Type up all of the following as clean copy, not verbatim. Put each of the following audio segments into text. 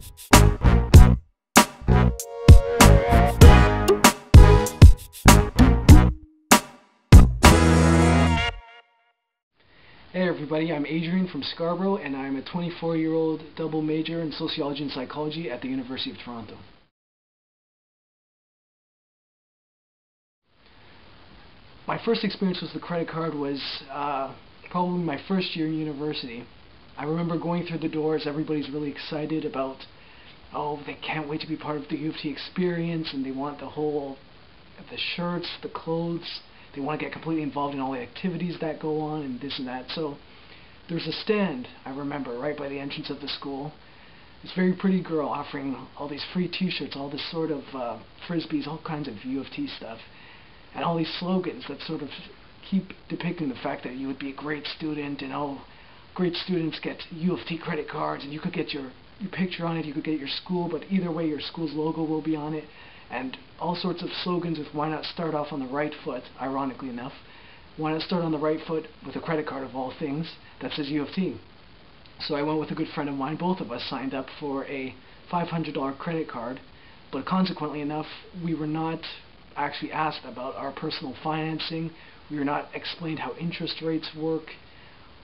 Hey everybody, I'm Adrian from Scarborough, and I'm a 24-year-old double major in sociology and psychology at the University of Toronto. My first experience with the credit card was probably my first year in university. I remember going through the doors, everybody's really excited about, oh, they can't wait to be part of the U of T experience, and they want the shirts, the clothes. They want to get completely involved in all the activities that go on and this and that. So there's a stand, I remember, right by the entrance of the school. This very pretty girl offering all these free t-shirts, all this sort of frisbees, all kinds of U of T stuff, and all these slogans that sort of keep depicting the fact that you would be a great student, and oh, great students get U of T credit cards, and you could get your picture on it, you could get your school, but either way your school's logo will be on it. And all sorts of slogans with why not start off on the right foot, ironically enough. Why not start on the right foot with a credit card of all things that says U of T? So I went with a good friend of mine, both of us signed up for a $500 credit card, but consequently enough, we were not actually asked about our personal financing, we were not explained how interest rates work,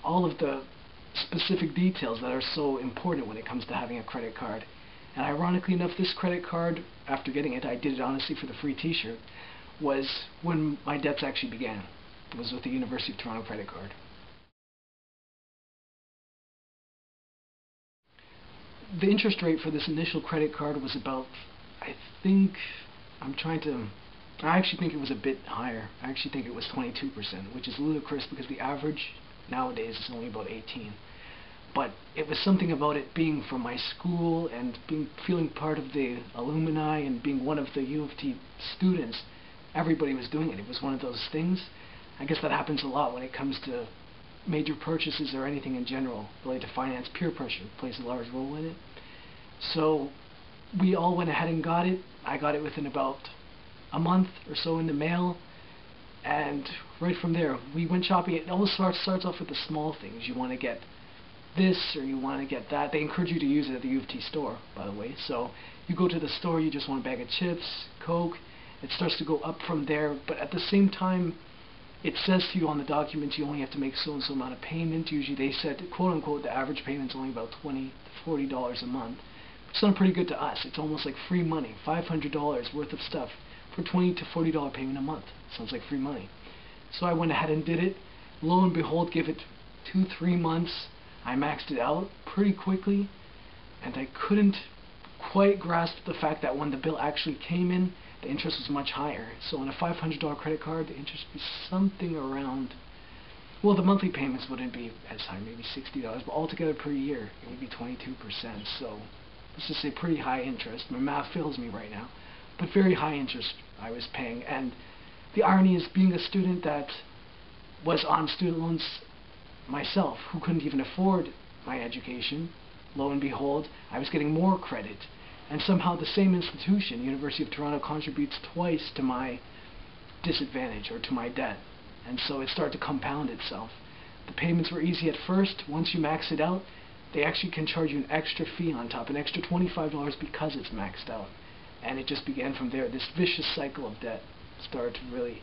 all of the specific details that are so important when it comes to having a credit card. And ironically enough, this credit card, after getting it, I did it honestly for the free t-shirt, was when my debts actually began. It was with the University of Toronto credit card. The interest rate for this initial credit card was about, I actually think it was a bit higher. I actually think it was 22%, which is ludicrous because the average nowadays is only about 18%. But it was something about it being from my school and feeling part of the alumni and being one of the U of T students. Everybody was doing it. It was one of those things. I guess that happens a lot when it comes to major purchases or anything in general related to finance. Peer pressure plays a large role in it. So we all went ahead and got it. I got it within about a month or so in the mail. And right from there, we went shopping. It always starts off with the small things. You want to get this or you want to get that. They encourage you to use it at the U of T store, by the way. So you go to the store, you just want a bag of chips, Coke. It starts to go up from there, but at the same time, it says to you on the documents you only have to make so and so amount of payment. Usually they said, quote unquote, the average payment's only about $20 to $40 a month. It sounded pretty good to us. It's almost like free money, $500 worth of stuff for $20 to $40 payment a month. Sounds like free money. So I went ahead and did it. Lo and behold, give it 2-3 months. I maxed it out pretty quickly, and I couldn't quite grasp the fact that when the bill actually came in, the interest was much higher. So on a $500 credit card, the interest would be something around, well, the monthly payments wouldn't be as high, maybe $60, but altogether per year, it would be 22%. So let's just say pretty high interest. My math fails me right now, but very high interest I was paying. And the irony is, being a student that was on student loans myself, who couldn't even afford my education, lo and behold, I was getting more credit. And somehow the same institution, University of Toronto, contributes twice to my disadvantage or to my debt. And so it started to compound itself. The payments were easy at first. Once you max it out, they actually can charge you an extra fee on top, an extra $25 because it's maxed out. And it just began from there. This vicious cycle of debt started to really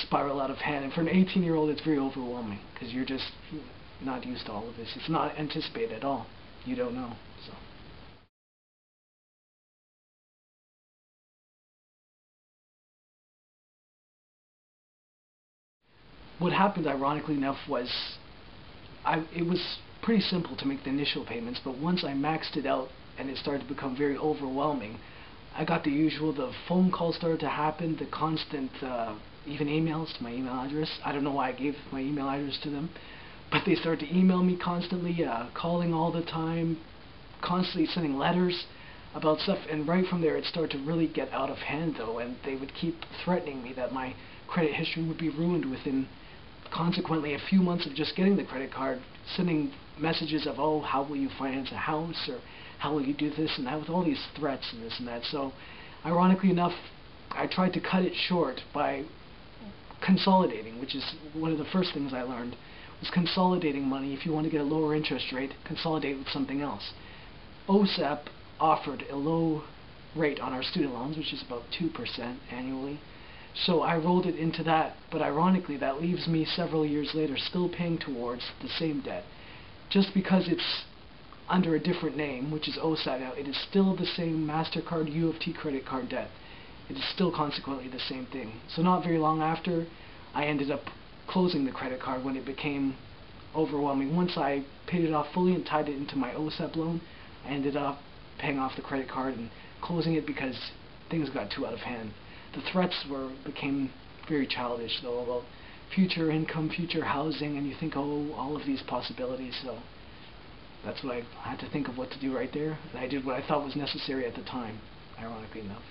spiral out of hand, and for an 18-year-old it's very overwhelming because you're just not used to all of this. It's not anticipated at all. You don't know. So what happened, ironically enough, was it was pretty simple to make the initial payments, but once I maxed it out and it started to become very overwhelming, I got the usual, the phone calls started to happen, the constant even emails to my email address. I don't know why I gave my email address to them, but they started to email me constantly, calling all the time, constantly sending letters about stuff, and right from there it started to really get out of hand though, and they would keep threatening me that my credit history would be ruined within consequently a few months of just getting the credit card, sending messages of, oh, how will you finance a house, or how will you do this and that, with all these threats and this and that. So ironically enough, I tried to cut it short by consolidating, which is one of the first things I learned, was consolidating money. If you want to get a lower interest rate, consolidate with something else. OSAP offered a low rate on our student loans, which is about 2% annually. So I rolled it into that, but ironically that leaves me several years later still paying towards the same debt. Just because it's under a different name, which is OSAT now, it is still the same MasterCard U of T credit card debt. It is still consequently the same thing. So not very long after, I ended up closing the credit card when it became overwhelming. Once I paid it off fully and tied it into my OSAP loan, I ended up paying off the credit card and closing it because things got too out of hand. The threats became very childish though, about future income, future housing, and you think, oh, all of these possibilities. So that's what I had to think of what to do right there, and I did what I thought was necessary at the time, ironically enough.